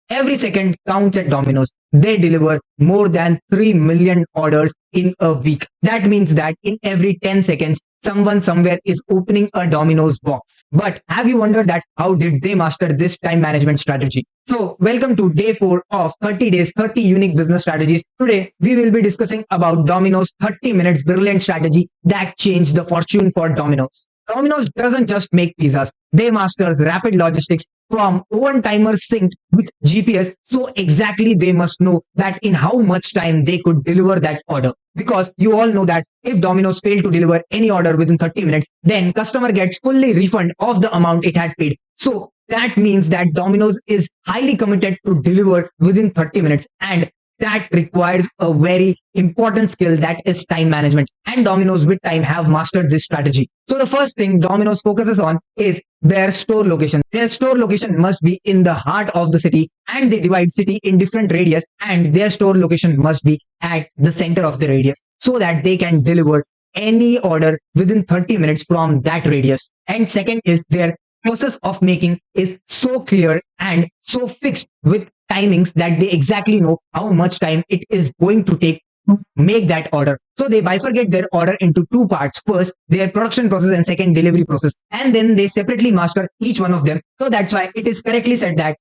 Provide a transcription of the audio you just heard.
Every second counts at Domino's. They deliver more than 3 million orders in a week. That means that in every 10 seconds, someone somewhere is opening a Domino's box. But have you wondered that how did they master this time management strategy? So, welcome to day 4 of 30 days, 30 unique business strategies. Today, we will be discussing about Domino's 30 minutes brilliant strategy that changed the fortune for Domino's. Domino's doesn't just make pizzas. They masters rapid logistics from oven timers synced with GPS. So exactly they must know that in how much time they could deliver that order. Because you all know that if Domino's failed to deliver any order within 30 minutes, then customer gets fully refund of the amount it had paid. So that means that Domino's is highly committed to deliver within 30 minutes, and that requires a very important skill, that is time management. And Domino's with time have mastered this strategy. So the first thing Domino's focuses on is their store location. Their store location must be in the heart of the city, and they divide city in different radius, and their store location must be at the center of the radius so that they can deliver any order within 30 minutes from that radius. And second is their process of making is so clear and so fixed with timings that they exactly know how much time it is going to take to make that order. So they bifurcate their order into two parts. First, their production process, and second, delivery process. And then they separately master each one of them. So that's why it is correctly said that